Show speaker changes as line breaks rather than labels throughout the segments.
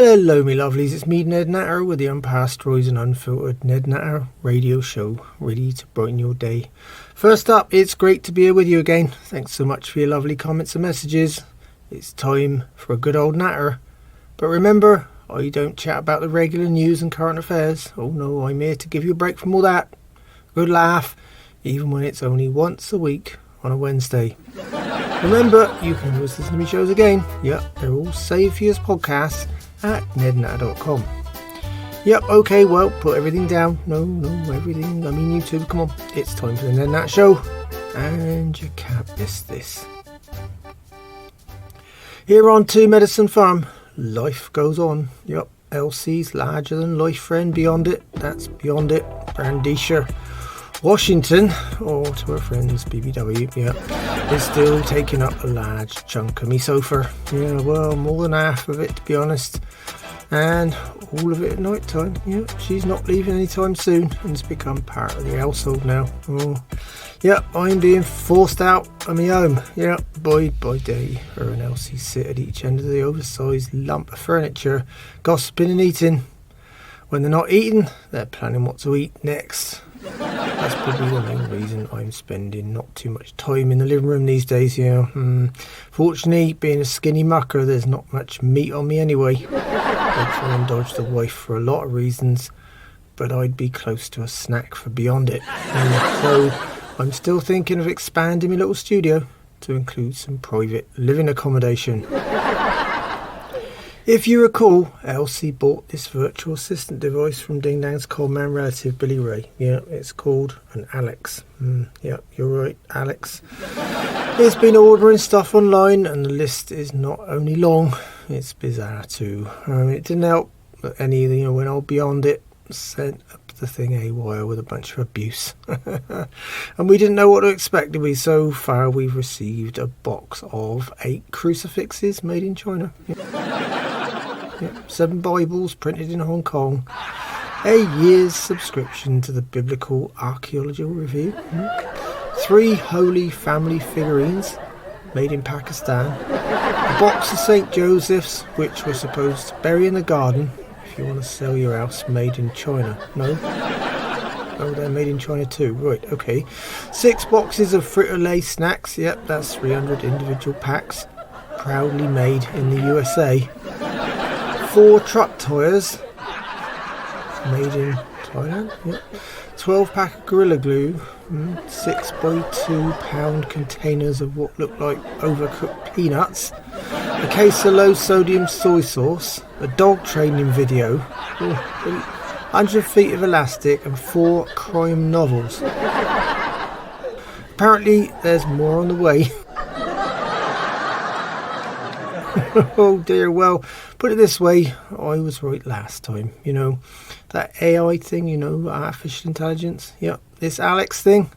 Hello me lovelies, it's me Ned Natter with the unpasteurised and unfiltered Ned Natter Radio Show, ready to brighten your day. First up, it's great to be here with you again. Thanks so much for your lovely comments and messages. It's time for a good old natter. But remember, I don't chat about the regular news and current affairs. Oh no, I'm here to give you a break from all that. A good laugh, even when it's only once a week on a Wednesday. Remember, you can always listen to my shows again. Yep, they're all saved for you as podcasts at nednatter.com. Yep, okay, well, put everything down. No, everything. I mean, YouTube, come on. It's time for the Ned Natter Show. And you can't miss this. Here on to Medicine Farm, life goes on. Yep, Elsie's larger than life friend Beyondit. That's Beyondit, Brandisha, Washington, or to her friends BBW, yeah, is still taking up a large chunk of me sofa. Yeah, well, more than half of it, to be honest, and all of it at night time. Yeah, she's not leaving anytime soon, and it's become part of the household now. Oh, yeah, I'm being forced out of my home. Yeah, by day, her and Elsie sit at each end of the oversized lump of furniture, gossiping and eating. When they're not eating, they're planning what to eat next. That's probably the main reason I'm spending not too much time in the living room these days, Fortunately, being a skinny mucker, there's not much meat on me anyway. I try and dodge the wife for a lot of reasons, but I'd be close to a snack for Beyondit. So I'm still thinking of expanding my little studio to include some private living accommodation. If you recall, Elsie bought this virtual assistant device from Ding Dang's cold man relative Billy Ray. Yeah, it's called an Alex. Yeah, you're right, Alex. It's been ordering stuff online and the list is not only long, it's bizarre too. It didn't help any, when old Beyondit sent up the thing haywire with a bunch of abuse. And we didn't know what to expect, did we? So far we've received a box of 8 crucifixes made in China. Yep, 7 Bibles printed in Hong Kong, a year's subscription to the Biblical Archaeological Review, 3 Holy Family figurines made in Pakistan, a box of St. Joseph's which we're supposed to bury in the garden if you want to sell your house, made in China. No? Oh, they're made in China too. Right, okay. 6 boxes of Frito-Lay snacks. Yep, that's 300 individual packs, proudly made in the USA. 4 truck tyres made in Thailand. Yep. 12 pack of Guerilla glue, 6 by 2 pound containers of what look like overcooked peanuts, a case of low sodium soy sauce, a dog training video, 100 feet of elastic and 4 crime novels. Apparently there's more on the way. Oh dear, well, put it this way, I was right last time, that AI thing, artificial intelligence. Yep, this Alex thing,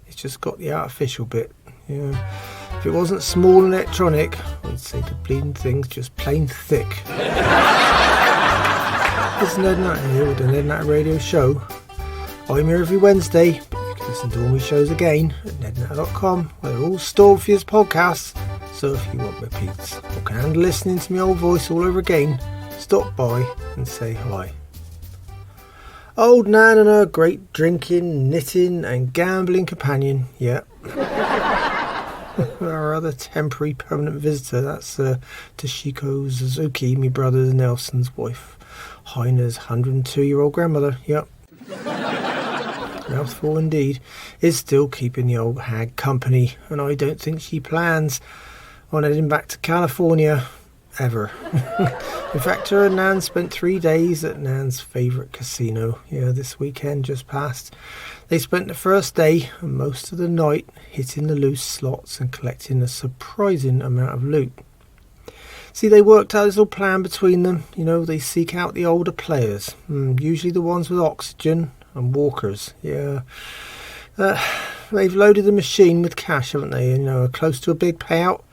it's just got the artificial bit. If it wasn't small and electronic, I'd say the bleeding thing's just plain thick. It's Ned Natter here with the Ned Natter Radio Show. I'm here every Wednesday, but you can listen to all my shows again at nednatter.com, where they're all stored for you as podcasts. So if you want repeats or can handle listening to my old voice all over again, stop by and say hi. Old Nan and her great drinking, knitting and gambling companion, yeah. Our other temporary permanent visitor, that's Toshiko Suzuki, my brother Nelson's wife, Heiner's 102-year-old grandmother, yep. Mouthful indeed, is still keeping the old hag company, and I don't think she plans on heading back to California ever. In fact, her and Nan spent 3 days at Nan's favourite casino. Yeah, this weekend just passed. They spent the first day and most of the night hitting the loose slots and collecting a surprising amount of loot. See, they worked out this little plan between them. They seek out the older players, usually the ones with oxygen and walkers. Yeah, they've loaded the machine with cash, haven't they? Close to a big payout.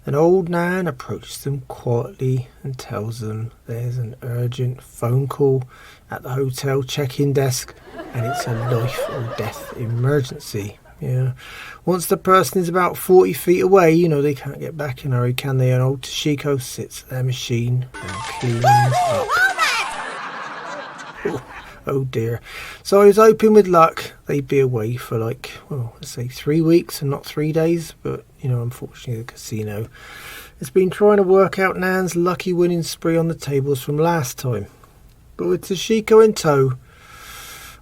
An old Nan approaches them quietly and tells them there's an urgent phone call at the hotel check-in desk and it's a life or death emergency. Yeah. Once the person is about 40 feet away, they can't get back in a hurry, can they? And old Toshiko sits at their machine and cleans up. Oh dear. So I was hoping with luck they'd be away for let's say 3 weeks and not 3 days. But, unfortunately the casino has been trying to work out Nan's lucky winning spree on the tables from last time. But with Toshiko in tow,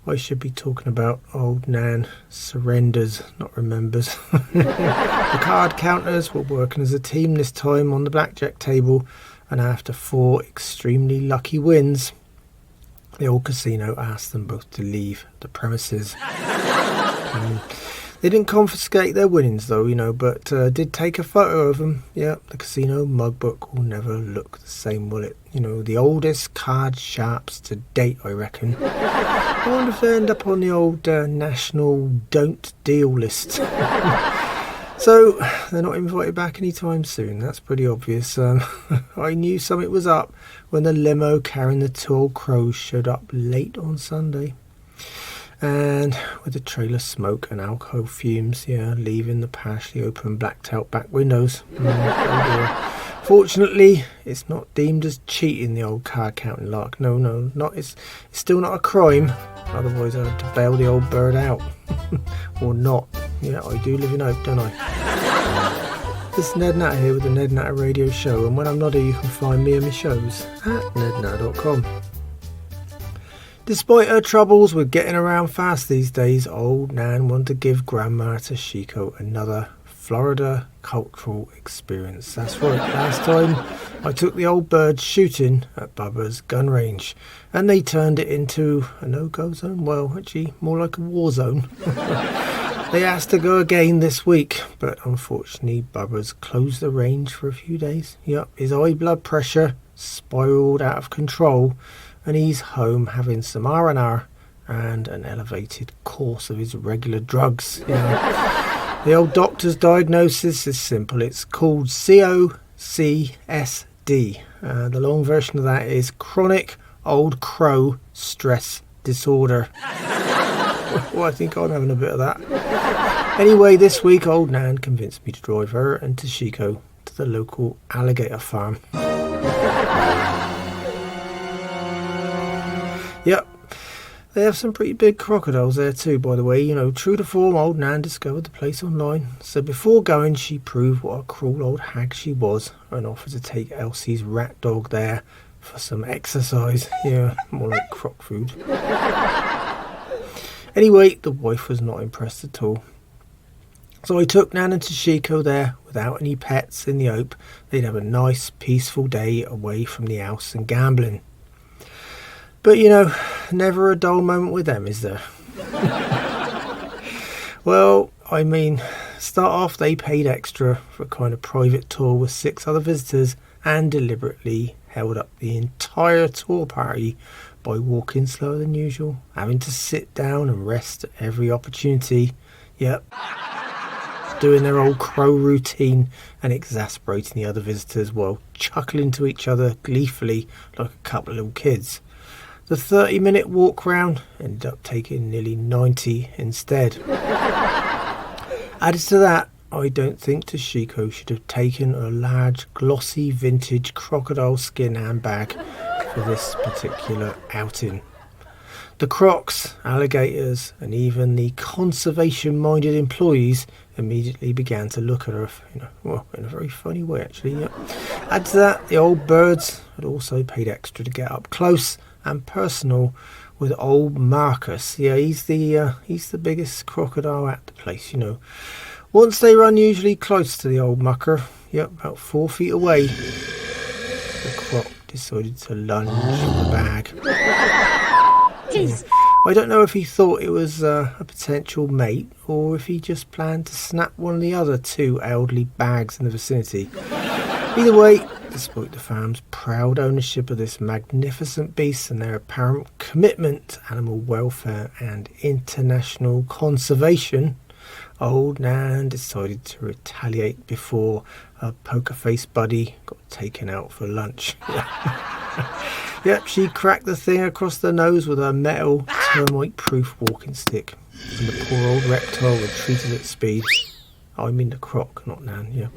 I should be talking about old Nan surrenders, not remembers. The card counters were working as a team this time on the blackjack table, and after 4 extremely lucky wins, the old casino asked them both to leave the premises. They didn't confiscate their winnings though, but did take a photo of them. Yeah, the casino mug book will never look the same, will it? The oldest card sharps to date, I reckon. I wonder if they end up on the old national don't deal list. So, they're not invited back anytime soon. That's pretty obvious. I knew something was up when the limo carrying the 2 old crows showed up late on Sunday. And with the trailer smoke and alcohol fumes, leaving the partially open blacked out back windows. Oh dear. Fortunately, it's not deemed as cheating, the old card counting lark. No, not. It's still not a crime. Otherwise I'd have to bail the old bird out. Or not. Yeah, I do live in hope, don't I? This is Ned Natter here with the Ned Natter Radio Show, and when I'm not here you can find me and my shows at nednatter.com. Despite her troubles with getting around fast these days, old Nan wanted to give Grandma Toshiko another Florida cultural experience. That's right, last time I took the old birds shooting at Bubba's gun range, and they turned it into a no-go zone. Well, actually, more like a war zone. They asked to go again this week, but unfortunately Bubba's closed the range for a few days. Yep, his high blood pressure spiralled out of control, and he's home having some R&R and an elevated course of his regular drugs. The old doctor's diagnosis is simple. It's called COCSD. The long version of that is chronic old crow stress disorder. Well, I think I'm having a bit of that. Anyway, this week old Nan convinced me to drive her and Toshiko to the local Alligator Farm. Yep, they have some pretty big crocodiles there too, by the way. True to form, old Nan discovered the place online. So before going, she proved what a cruel old hag she was and offered to take Elsie's rat dog there for some exercise. Yeah, more like croc food. Anyway, the wife was not impressed at all. So I took Nan and Toshiko there without any pets in the hope they'd have a nice, peaceful day away from the house and gambling. But, never a dull moment with them, is there? Well, start off they paid extra for a kind of private tour with 6 other visitors and deliberately held up the entire tour party by walking slower than usual, having to sit down and rest at every opportunity. Yep. Doing their old crow routine and exasperating the other visitors while chuckling to each other gleefully like a couple of little kids. The 30-minute walk round ended up taking nearly 90 instead. Added to that, I don't think Toshiko should have taken a large glossy vintage crocodile skin handbag for this particular outing. The crocs, alligators and even the conservation-minded employees immediately began to look at her, in a very funny way actually. Yep. Add to that, the old birds had also paid extra to get up close and personal with old Marcus. Yeah, he's the biggest crocodile at the place, Once they were unusually close to the old mucker, about 4 feet away, the croc decided to lunge for the bag. I don't know if he thought it was a potential mate or if he just planned to snap one of the other 2 elderly bags in the vicinity. Either way, despite the farm's proud ownership of this magnificent beast and their apparent commitment to animal welfare and international conservation, old Nan decided to retaliate before her poker-faced buddy got taken out for lunch. Yep, she cracked the thing across the nose with her metal termite-proof walking stick. and the poor old reptile retreated at speed. I mean the croc, not Nan, yeah.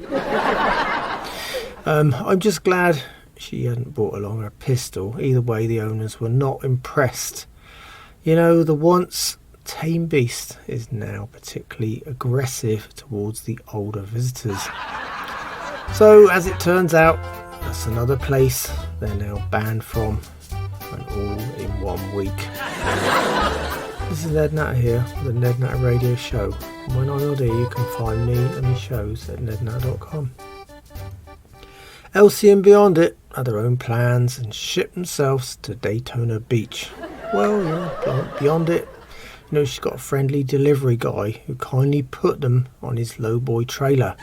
I'm just glad she hadn't brought along her pistol. Either way, the owners were not impressed. You know, the once tame beast is now particularly aggressive towards the older visitors. So, as it turns out, that's another place they're now banned from, and all in 1 week. This is Ned Natter here, with the Ned Natter Radio Show. And when I'm not here, you can find me and my shows at nednatter.com. Elsie and Beyondit had their own plans and shipped themselves to Daytona Beach. Well, yeah, Beyondit, you know, she's got a friendly delivery guy who kindly put them on his lowboy trailer.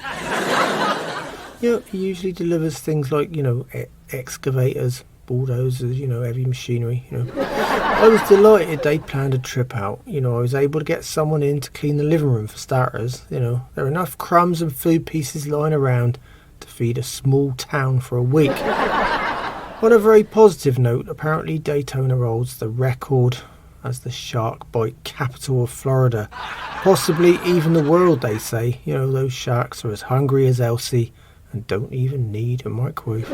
You know, he usually delivers things like, you know, excavators, bulldozers, you know, heavy machinery, you know. I was delighted they planned a trip out. You know, I was able to get someone in to clean the living room for starters. You know, there are enough crumbs and food pieces lying around to feed a small town for a week. On a very positive note, apparently Daytona holds the record as the shark bite capital of Florida. Possibly even the world, they say. You know, those sharks are as hungry as Elsie and don't even need a microwave.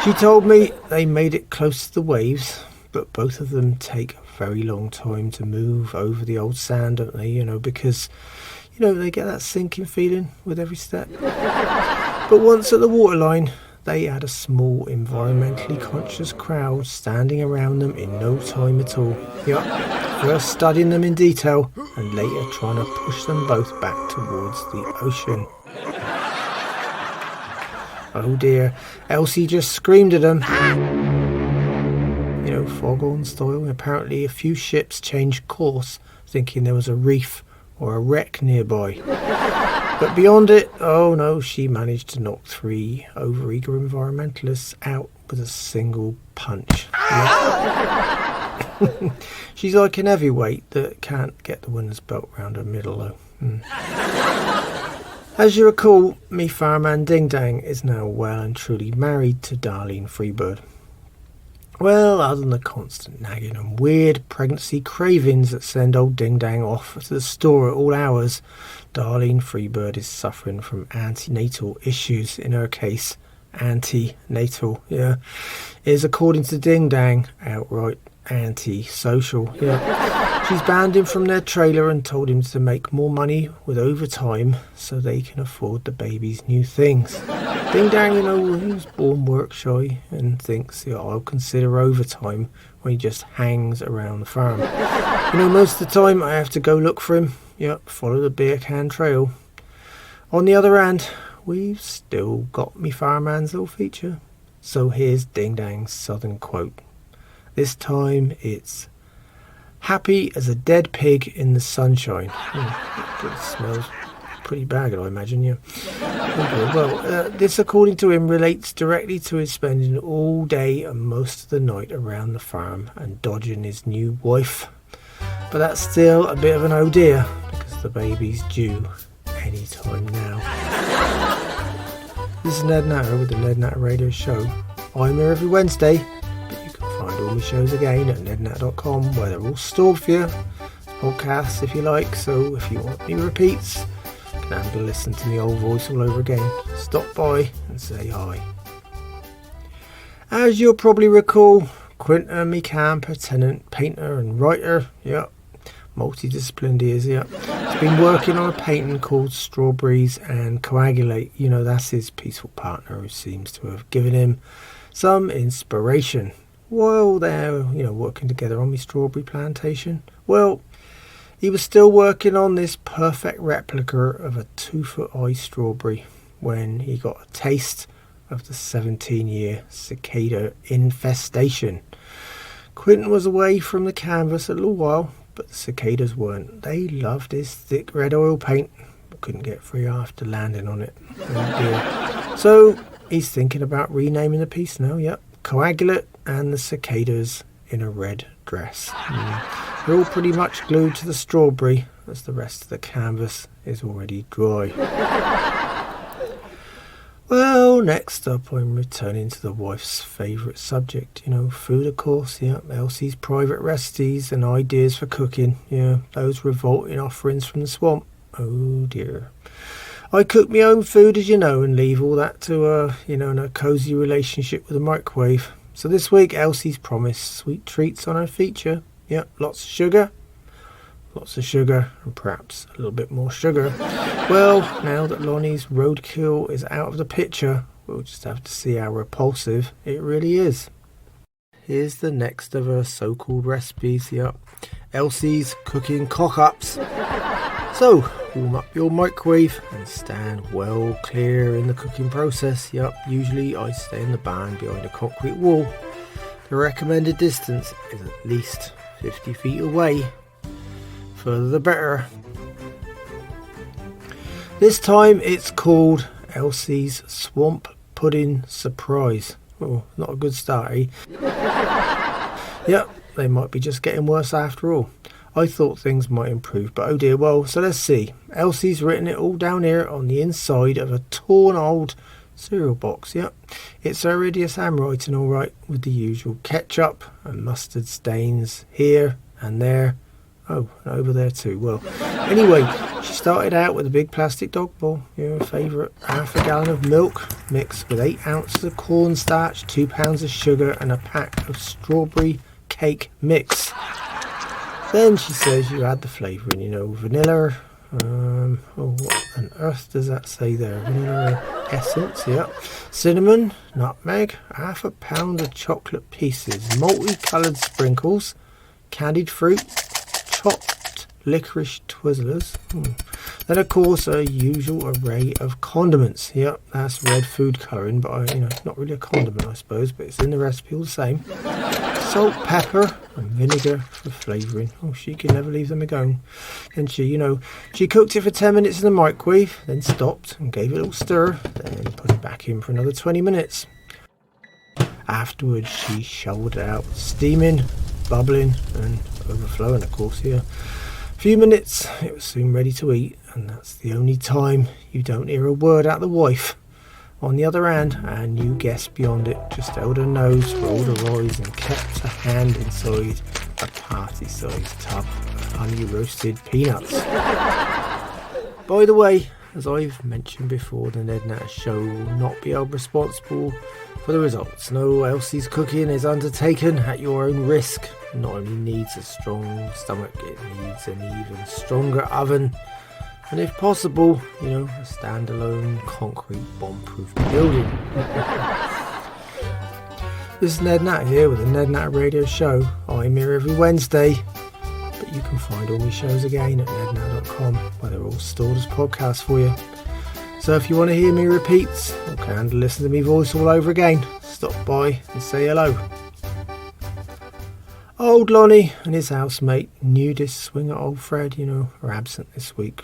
She told me they made it close to the waves, but both of them take a very long time to move over the old sand, don't they? You know, because, you know, they get that sinking feeling with every step. But once at the waterline, they had a small, environmentally conscious crowd standing around them in no time at all. Yep, first studying them in detail, and later trying to push them both back towards the ocean. Oh dear, Elsie just screamed at them. You know, foghorn style. Apparently a few ships changed course, thinking there was a reef or a wreck nearby. But beyond it, oh no, she managed to knock 3 overeager environmentalists out with a single punch. Yep. She's like an heavyweight that can't get the winner's belt round her middle though. As you recall, me fireman Ding Dang is now well and truly married to Darlene Freebird. Well, other than the constant nagging and weird pregnancy cravings that send old Ding Dang off to the store at all hours, Darlene Freebird is suffering from antenatal issues. In her case, antenatal, yeah, is, according to Ding Dang, outright anti-social, yeah. She's banned him from their trailer and told him to make more money with overtime so they can afford the baby's new things. Ding Dang, you know, he was born work shy and thinks, yeah, I'll consider overtime when he just hangs around the farm. You know, most of the time I have to go look for him, yep, follow the beer can trail. On the other hand, we've still got me fireman's little feature. So here's Ding Dang's southern quote. This time it's happy as a dead pig in the sunshine. It smells pretty bad, I imagine, yeah. Okay, well, this, according to him, relates directly to his spending all day and most of the night around the farm and dodging his new wife. But that's still a bit of an oh dear, because the baby's due any time now. This is Ned Natter with the Ned Natter Radio Show. I'm here every Wednesday, but you can find all my shows again at nednatter.com, where they're all stored for you. Podcasts if you like, so if you want new repeats, you can have to listen to my old voice all over again. Stop by and say hi. As you'll probably recall, Quinton, me camper, tenant, painter and writer, yep, multidisciplined he is, yep. He's been working on a painting called Strawberries and Coagulate. You know, that's his peaceful partner who seems to have given him some inspiration while they're, you know, working together on my strawberry plantation. Well, he was still working on this perfect replica of a 2-foot high strawberry when he got a taste of the 17-year cicada infestation. Quinton was away from the canvas a little while, but the cicadas weren't. They loved his thick red oil paint, but couldn't get free after landing on it. Oh dear. So he's thinking about renaming the piece now, yep. Coagulate and the cicadas in a red dress. They're all pretty much glued to the strawberry, as the rest of the canvas is already dry. Well, next up I'm returning to the wife's favourite subject, food of course, Elsie's private recipes and ideas for cooking, those revolting offerings from the swamp. Oh dear. I cook my own food, as you know, and leave all that to her, in a cosy relationship with the microwave. So this week Elsie's promised sweet treats on her feature. Lots of sugar, and perhaps a little bit more sugar. Well, now that Lonnie's roadkill is out of the picture, we'll just have to see how repulsive it really is. Here's the next of her so-called recipes. Elsie's cooking cock-ups. So, warm up your microwave and stand well clear in the cooking process. Usually I stay in the barn behind a concrete wall. The recommended distance is at least 50 feet away. Further the better. This time it's called Elsie's Swamp Pudding Surprise. Oh, not a good start, eh? They might be just getting worse after all. I thought things might improve, but oh dear. Well, so let's see. Elsie's written it all down here on the inside of a torn old cereal box. It's her hideous handwriting, all right, with the usual ketchup and mustard stains here and there. Oh, and over there too. Well, anyway, she started out with a big plastic dog bowl, her favourite, half a gallon of milk mixed with 8 ounces of cornstarch, 2 pounds of sugar and a pack of strawberry cake mix. Then she says you add the flavouring, vanilla. What on earth does that say there? Vanilla essence, cinnamon, nutmeg, half a pound of chocolate pieces, multicoloured sprinkles, candied fruit, chopped licorice twizzlers. Then of course a usual array of condiments. That's red food colouring, but not really a condiment I suppose, but it's in the recipe all the same. Salt, pepper and vinegar for flavouring. She can never leave them alone. And she cooked it for 10 minutes in the microwave, then stopped and gave it a little stir, then put it back in for another 20 minutes. Afterwards she shoveled it out, steaming, bubbling and overflowing of course. A few minutes it was soon ready to eat, and that's the only time you don't hear a word out of the wife. On the other hand, our new guest Beyondit just held her nose, rolled her eyes and kept her hand inside a party-sized tub of honey roasted peanuts. By the way, as I've mentioned before, the Ned Natter Show will not be held responsible for the results. No, Elsie's cooking is undertaken at your own risk. It not only needs a strong stomach, it needs an even stronger oven. And if possible, a standalone concrete bomb-proof building. This is Ned Natter here with the Ned Natter Radio Show. I'm here every Wednesday, but you can find all my shows again at nednatter.com, where they're all stored as podcasts for you. So if you want to hear me repeats, or can listen to me voice all over again, stop by and say hello. Old Lonnie and his housemate, nudist swinger old Fred, are absent this week.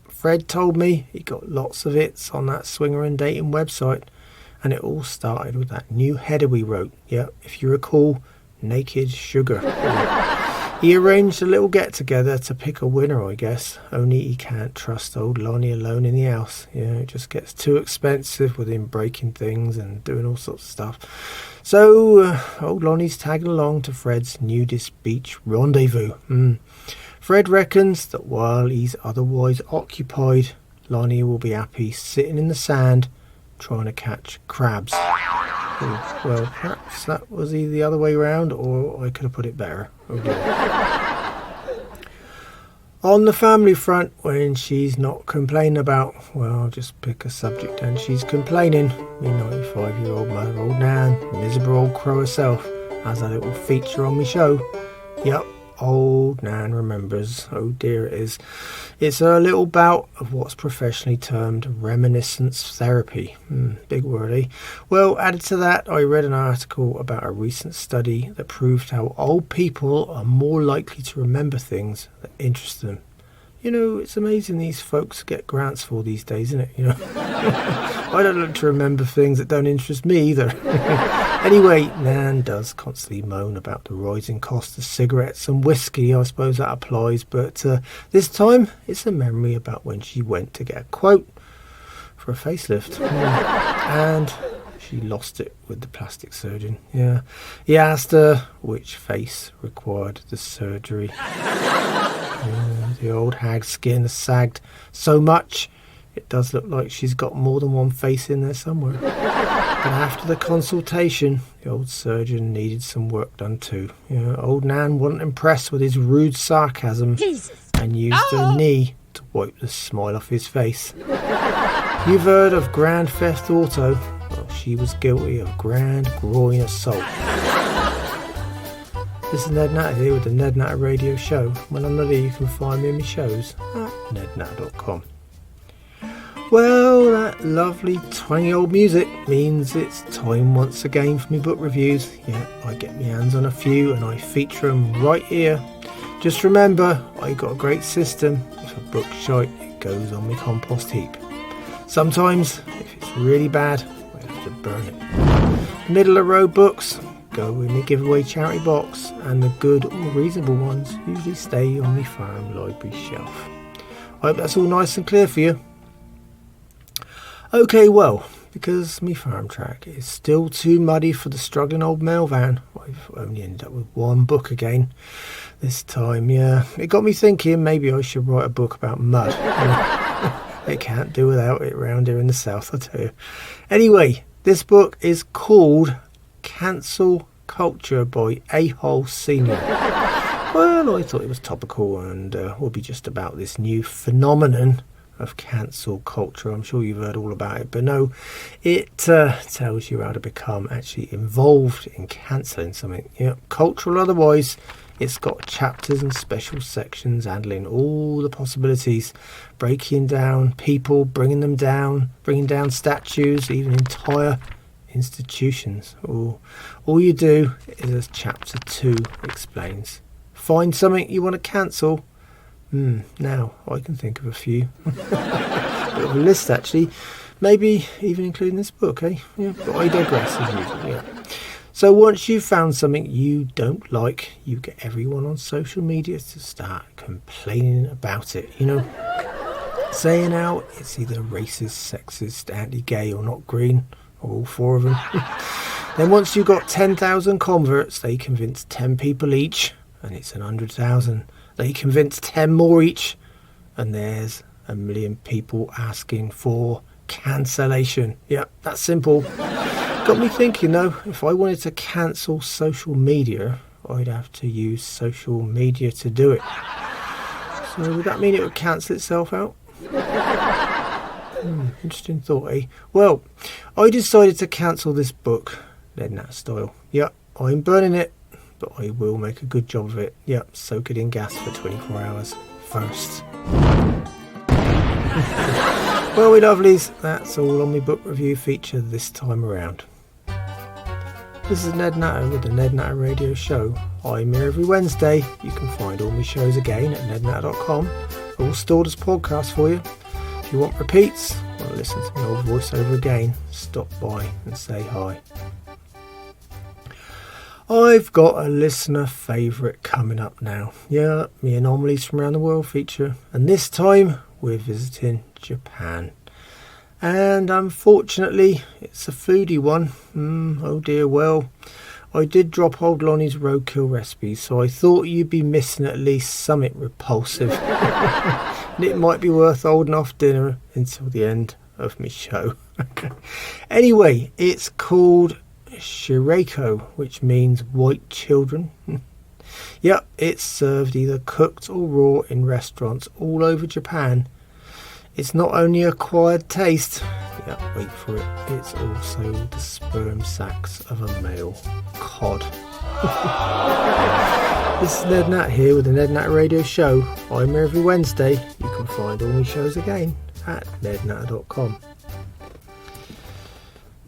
Fred told me he got lots of hits on that swinger and dating website, and it all started with that new header we wrote. If you recall, Naked Sugar. He arranged a little get-together to pick a winner, I guess, only he can't trust old Lonnie alone in the house. It just gets too expensive with him breaking things and doing all sorts of stuff. So, old Lonnie's tagging along to Fred's nudist beach rendezvous. Fred reckons that while he's otherwise occupied, Lonnie will be happy sitting in the sand trying to catch crabs. Well, perhaps that was either the other way around, or I could have put it better. Oh dear. On the family front, when she's not complaining about, well, I'll just pick a subject and she's complaining. Me 95-year-old mother, old Nan, miserable old crow herself, has a little feature on my show. Old Nan remembers. Oh dear, it is. It's a little bout of what's professionally termed reminiscence therapy. Big word, eh? Well, added to that, I read an article about a recent study that proved how old people are more likely to remember things that interest them. It's amazing these folks get grants for these days, isn't it? I don't like to remember things that don't interest me either. Anyway, Nan does constantly moan about the rising cost of cigarettes and whiskey. I suppose that applies, but this time it's a memory about when she went to get a quote for a facelift. And she lost it with the plastic surgeon. Yeah. He asked her which face required the surgery. The old hag's skin has sagged so much it does look like she's got more than one face in there somewhere. But after the consultation, the old surgeon needed some work done too. Old Nan wasn't impressed with his rude sarcasm and used her knee to wipe the smile off his face. You've heard of Grand Theft Auto? Well, she was guilty of grand groin assault. This is Ned Natter here with the Ned Natter Radio Show. When I'm not here, you can find me in my shows at nednatter.com. Well, that lovely twangy old music means it's time once again for me book reviews. Yeah, I get my hands on a few and I feature them right here. Just remember, I got a great system. If a book's shite, it goes on my compost heap. Sometimes, if it's really bad, I have to burn it. Middle of the road books go in the giveaway charity box, and the good or reasonable ones usually stay on my farm library shelf. I hope that's all nice and clear for you. Okay, well, because my farm track is still too muddy for the struggling old mail van, I've only ended up with one book again this time. Yeah, it got me thinking maybe I should write a book about mud. They can't do without it round here in the south, I tell you. Anyway, this book is called Cancel Culture by A-Hole Senior. Well, I thought it was topical and would be just about this new phenomenon of cancel culture. I'm sure you've heard all about it, but no, it tells you how to become actually involved in cancelling something. Cultural otherwise, it's got chapters and special sections handling all the possibilities, breaking down people, bringing down statues, even entire institutions. All you do is, as chapter 2 explains, find something you want to cancel. Now I can think of a few. Bit of a list actually, maybe even including this book, eh? Yeah, but I digress as usual. Yeah. So once you've found something you don't like, you get everyone on social media to start complaining about it. Saying how it's either racist, sexist, anti-gay, or not green, or all four of them. Then once you've got 10,000 converts, they convince 10 people each, and it's 100,000. They convince 10 more each, and there's 1 million people asking for cancellation. Yep, that's simple. Got me thinking though, if I wanted to cancel social media, I'd have to use social media to do it. So would that mean it would cancel itself out? Interesting thought, eh? Well, I decided to cancel this book, Ned Natter style. Yep, I'm burning it, but I will make a good job of it. Yep, soak it in gas for 24 hours first. Well, we lovelies, that's all on my book review feature this time around. This is Ned Natter with the Ned Natter Radio Show. I'm here every Wednesday. You can find all my shows again at nednatter.com. All stored as podcasts for you. If you want repeats, or listen to my old voiceover again, stop by and say hi. I've got a listener favourite coming up now. Yeah, me Anomalies from around the world feature. And this time we're visiting Japan. And unfortunately, it's a foodie one. Oh dear, well, I did drop old Lonnie's roadkill recipes, so I thought you'd be missing at least something repulsive. And it might be worth holding off dinner until the end of my show. Anyway, it's called Shireko, which means white children. Yep, it's served either cooked or raw in restaurants all over Japan. It's not only acquired taste, yep, wait for it, it's also the sperm sacs of a male cod. This is Ned Natter here with the Ned Natter Radio Show. I'm here every Wednesday. You can find all my shows again at nednatter.com.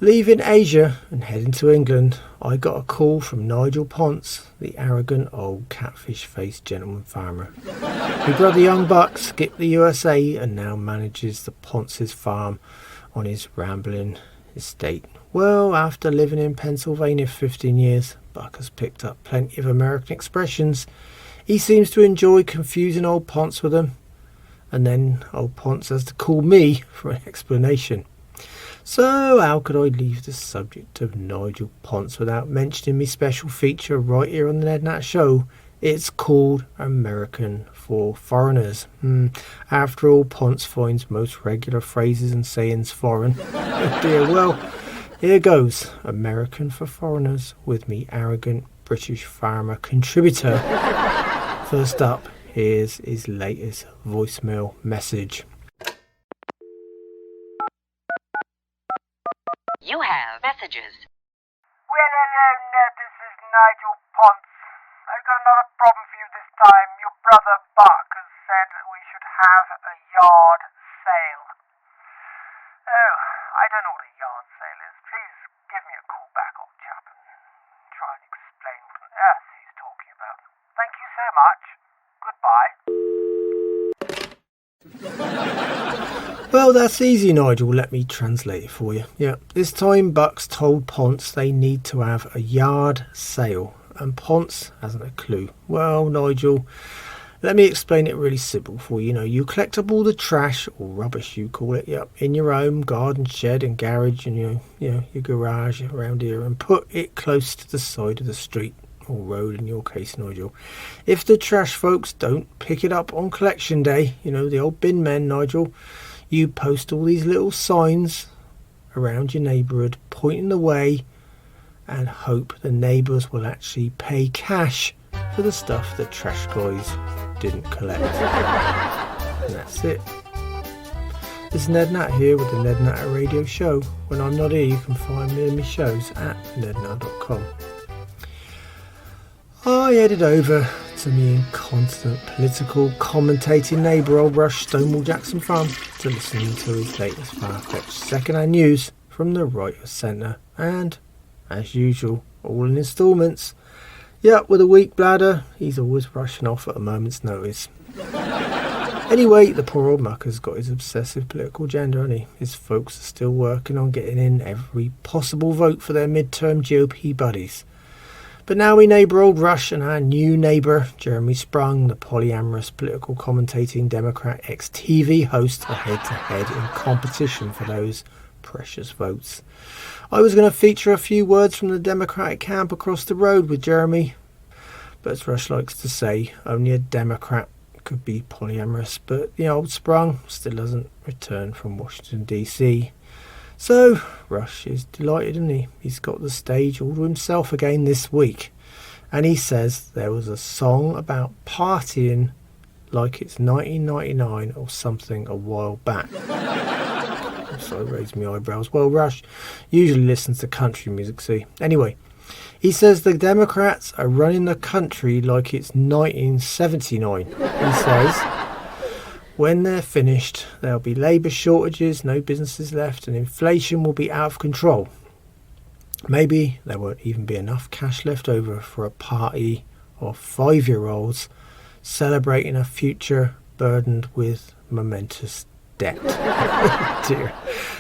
Leaving Asia and heading to England, I got a call from Nigel Ponce, the arrogant old catfish-faced gentleman farmer. My brother young buck skipped the USA and now manages the Ponce's farm on his rambling estate. Well, after living in Pennsylvania for 15 years, Buck has picked up plenty of American expressions. He seems to enjoy confusing old Ponce with them. and then old Ponce has to call me for an explanation. So how could I leave the subject of Nigel Ponce without mentioning my special feature right here on the Ned Natter Show? It's called American for Foreigners. After all, Ponce finds most regular phrases and sayings foreign. Oh dear, well, here goes. American for Foreigners with me arrogant British farmer contributor. First up, here's his latest voicemail message.
You have messages.
Well, hello, Ned. This is Nigel Ponce. I've got another problem for you this time. Your brother Buck has said that we should have a yard sale. Oh, I don't know what a yard sale is. Please give me a call back, old chap, and try and explain what on earth he's talking about. Thank you so much. Goodbye.
Well, that's easy, Nigel. Let me translate it for you. Yeah, this time Bucks told Ponce they need to have a yard sale, and Ponce hasn't a clue. Well, Nigel, let me explain it really simple for you. You collect up all the trash, or rubbish you call it, in your home, garden, shed and garage, and your garage around here, and put it close to the side of the street, or road in your case, Nigel. If the trash folks don't pick it up on collection day, the old bin men, Nigel, you post all these little signs around your neighbourhood pointing the way and hope the neighbours will actually pay cash for the stuff the trash guys didn't collect. And that's it. This is Ned Natter here with the Ned Natter Radio Show. When I'm not here, you can find me and my shows at nednatter.com. I headed over to me inconstant political commentating neighbour old Rush Stonewall Jackson Farm to listen to his latest far-fetched second-hand news from the right of centre, and, as usual, all in instalments. With a weak bladder, he's always rushing off at a moment's notice. Anyway, the poor old mucker's got his obsessive political agenda, hasn't he? His folks are still working on getting in every possible vote for their midterm GOP buddies. But now we neighbour old Rush and our new neighbour, Jeremy Sprung, the polyamorous political commentating Democrat ex-TV host, are head-to-head in competition for those precious votes. I was going to feature a few words from the Democratic camp across the road with Jeremy, but as Rush likes to say, only a Democrat could be polyamorous. But the old Sprung still hasn't returned from Washington DC. So, Rush is delighted, isn't he? He's got the stage all to himself again this week. And he says there was a song about partying like it's 1999 or something a while back. So I raised my eyebrows. Well, Rush usually listens to country music, see? Anyway, he says the Democrats are running the country like it's 1979. He says when they're finished, there'll be labour shortages, no businesses left, and inflation will be out of control. Maybe there won't even be enough cash left over for a party of 5-year-olds celebrating a future burdened with momentous debt. Oh dear.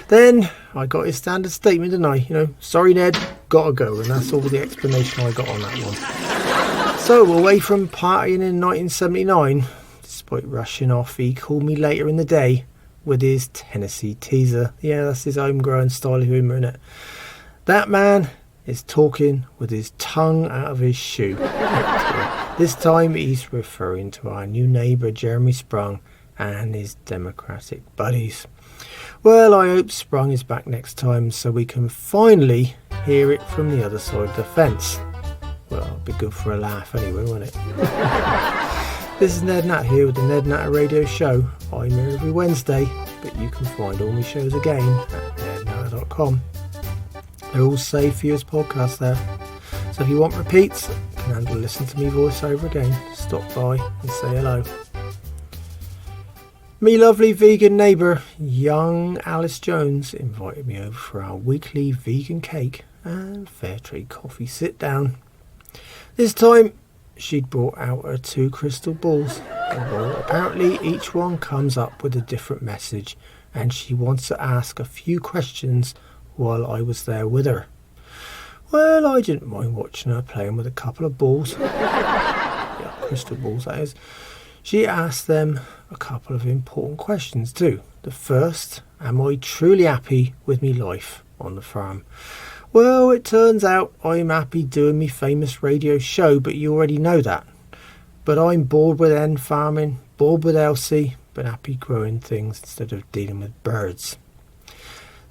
Then I got his standard statement, didn't I? Sorry Ned, gotta go, and that's all the explanation I got on that one. So away from partying in 1979, despite rushing off, he called me later in the day with his Tennessee teaser. Yeah, that's his homegrown style of humour, isn't it? That man is talking with his tongue out of his shoe. This time he's referring to our new neighbour Jeremy Sprung and his Democratic buddies. Well, I hope Sprung is back next time so we can finally hear it from the other side of the fence. Well, it'll be good for a laugh anyway, won't it? This is Ned Natter here with the Ned Natter Radio Show. I'm here every Wednesday, but you can find all my shows again at nednatter.com. They're all saved for you as podcasts there. So if you want repeats, you can handle listen to me voice over again. Stop by and say hello. Me lovely vegan neighbour, young Alice Jones, invited me over for our weekly vegan cake and fair trade coffee sit down. This time, she'd brought out her 2 crystal balls. Well, apparently each one comes up with a different message, and she wants to ask a few questions while I was there with her. Well, I didn't mind watching her playing with a couple of balls. Yeah, crystal balls, that is. She asked them a couple of important questions too. The first, am I truly happy with me life on the farm? Well, it turns out I'm happy doing me famous radio show, but you already know that. But I'm bored with hen farming, bored with Elsie, but happy growing things instead of dealing with birds.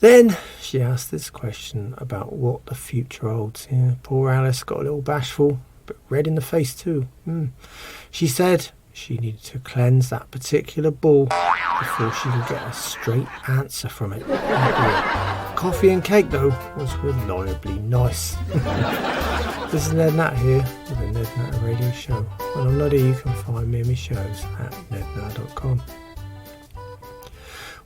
Then she asked this question about what the future holds. Yeah, poor Alice got a little bashful, but red in the face too. She said she needed to cleanse that particular bull before she could get a straight answer from it. Coffee and cake, though, was reliably nice. This is Ned Natter here with the Ned Natter Radio Show. When I'm not here, you can find me and my shows at nednatter.com.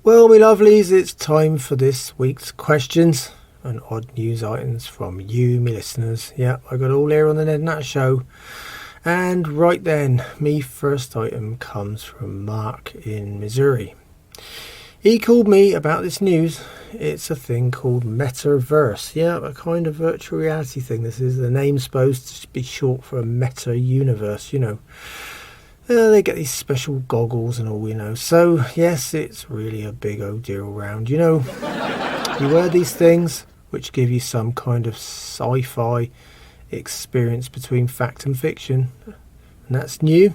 Well, my lovelies, it's time for this week's questions and odd news items from you, my listeners. Yeah, I got all here on the Ned Natter Show. And right then, me first item comes from Mark in Missouri. He called me about this news. It's a thing called metaverse. Yeah, a kind of virtual reality thing. This is the name supposed to be short for a meta universe, you know. They get these special goggles and all, you know. So, yes, it's really a big old deal around. You know, you wear these things which give you some kind of sci-fi experience between fact and fiction, and that's new.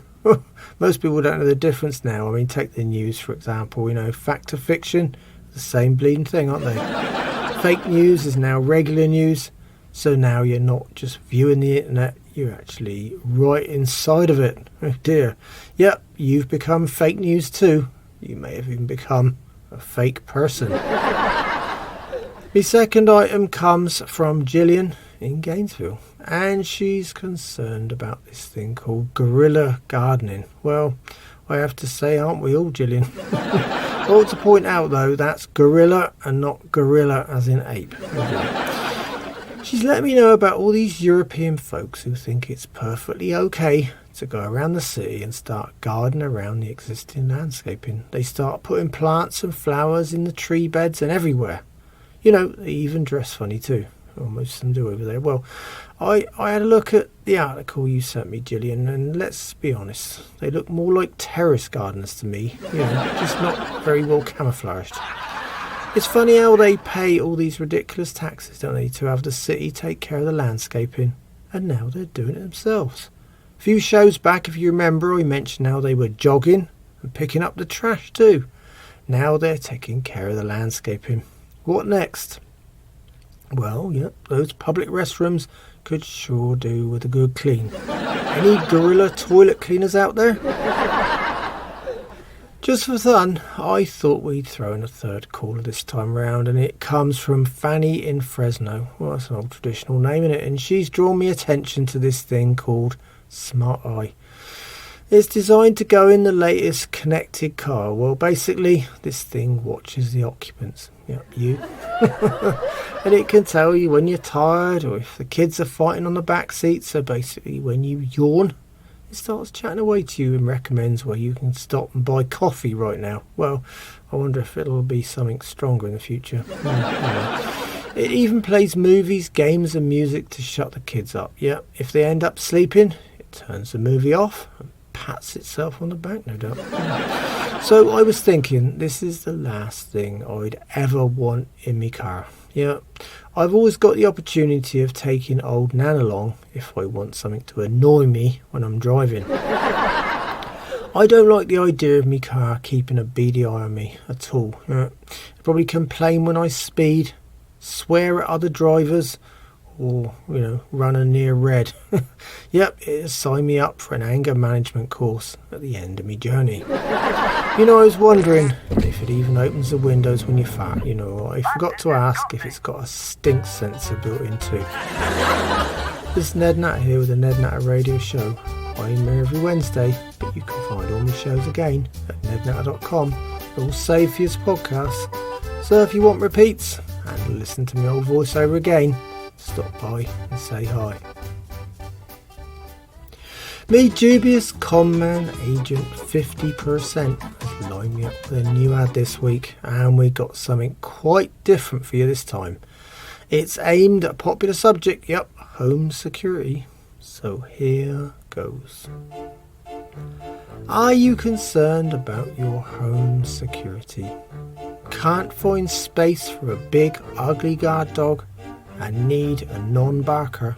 Most people don't know the difference now. I mean, take the news for example. You know, fact or fiction, the same bleeding thing, aren't they? Fake news is now regular news, so now you're not just viewing the internet, you're actually right inside of it. Oh dear. Yep, you've become fake news too. You may have even become a fake person. The second item comes from Gillian in Gainesville, and she's concerned about this thing called guerrilla gardening. Well, I have to say, aren't we all, Gillian? I ought to point out though, that's gorilla and not gorilla as in ape. She's let me know about all these European folks who think it's perfectly okay to go around the city and start gardening around the existing landscaping. They start putting plants and flowers in the tree beds and everywhere. You know, they even dress funny too. Well, most of them do over there. Well, I had a look at the article you sent me, Gillian, and let's be honest, they look more like terrace gardeners to me. You know, just not very well camouflaged. It's funny how they pay all these ridiculous taxes, don't they, to have the city take care of the landscaping, and now they're doing it themselves. A few shows back, if you remember, I mentioned how they were jogging and picking up the trash too. Now they're taking care of the landscaping. What next? Well, yep, those public restrooms could sure do with a good clean. Any gorilla toilet cleaners out there? Just for fun, I thought we'd throw in a third caller this time round, and it comes from Fanny in Fresno. Well, that's an old traditional name, isn't it? And she's drawn me attention to this thing called Smart Eye. It's designed to go in the latest connected car. Well, basically, this thing watches the occupants. Yep, you. And it can tell you when you're tired or if the kids are fighting on the back seat. So basically, when you yawn, it starts chatting away to you and recommends where you can stop and buy coffee right now. Well, I wonder if it'll be something stronger in the future. It even plays movies, games and music to shut the kids up. Yep, if they end up sleeping, it turns the movie off and pats itself on the back, no doubt. So I was thinking, this is the last thing I'd ever want in my car. Yeah, I've always got the opportunity of taking old Nan along if I want something to annoy me when I'm driving. I don't like the idea of my car keeping a beady eye on me at all. I'd probably complain when I speed, swear at other drivers, or, you know, running near red. Yep, it'll sign me up for an anger management course at the end of my journey. You know, I was wondering if it even opens the windows when you fart. You know, I forgot to ask if it's got a stink sensor built in too. This is Ned Natter here with the Ned Natter Radio Show. I'm here every Wednesday, but you can find all my shows again at nednatter.com. They're all saved for you as podcasts. So if you want repeats and listen to my old voiceover again, stop by and say hi. Me dubious conman agent 50% has lined me up with a new ad this week, and we got something quite different for you this time. It's aimed at a popular subject, yep, home security. So here goes. Are you concerned about your home security? Can't find space for a big ugly guard dog and need a non-barker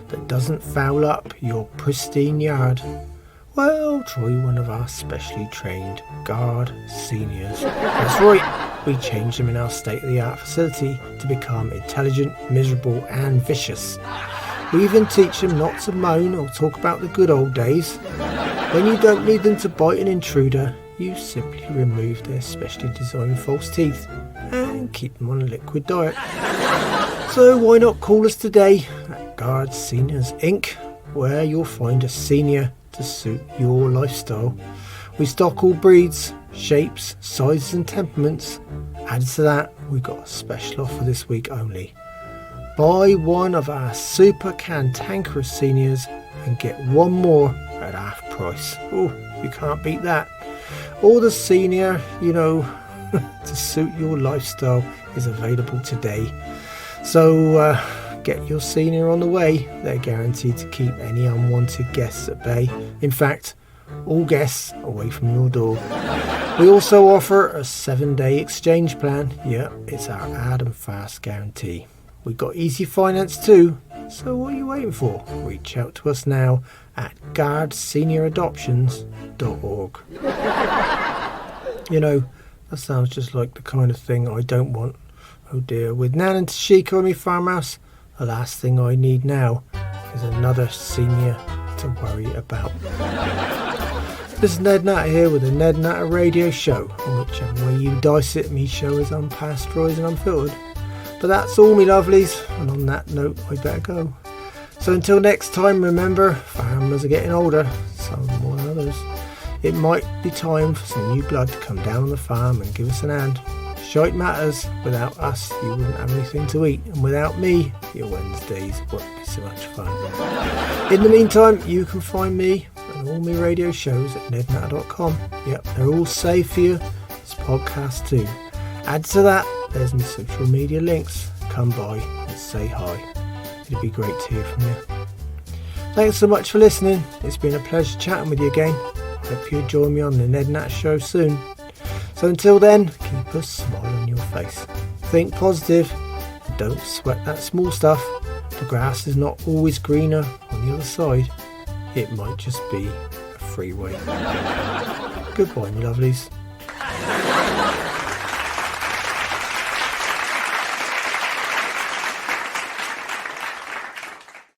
that doesn't foul up your pristine yard? Well, try one of our specially trained guard seniors. That's right, we changed them in our state-of-the-art facility to become intelligent, miserable and vicious. We even teach them not to moan or talk about the good old days. When you don't need them to bite an intruder, you simply remove their specially designed false teeth and keep them on a liquid diet. So why not call us today at Guard Seniors Inc., where you'll find a senior to suit your lifestyle. We stock all breeds, shapes, sizes and temperaments. Added to that, we've got a special offer this week only. Buy one of our super cantankerous seniors and get one more at half price. Oh, you can't beat that. Or the senior, to suit your lifestyle is available today. So get your senior on the way. They're guaranteed to keep any unwanted guests at bay. In fact, all guests away from your door. We also offer a 7-day exchange plan. Yeah, it's our hard and fast guarantee. We've got easy finance too. So what are you waiting for? Reach out to us now at guardsenioradoptions.org. That sounds just like the kind of thing I don't want. Oh dear, with Nan and Toshiko in my farmhouse, the last thing I need now is another senior to worry about. This is Ned Natter here with the Ned Natter Radio Show, and whichever way you dice it, me show is unpasteurised and unfiltered. But that's all, me lovelies, and on that note, I better go. So until next time, remember, farmers are getting older, some more than others. It might be time for some new blood to come down on the farm and give us an hand. Shite matters, without us you wouldn't have anything to eat, and without me your Wednesdays wouldn't be so much fun. In the meantime, you can find me and all my radio shows at nednatter.com. Yep, they're all saved for you as podcasts too. Add to that, there's my social media links. Come by and say hi. It'd be great to hear from you. Thanks so much for listening. It's been a pleasure chatting with you again. Hope you'll join me on the Ned Natter Show soon. So until then, keep a smile on your face. Think positive and don't sweat that small stuff. The grass is not always greener on the other side. It might just be a freeway. Goodbye, my lovelies.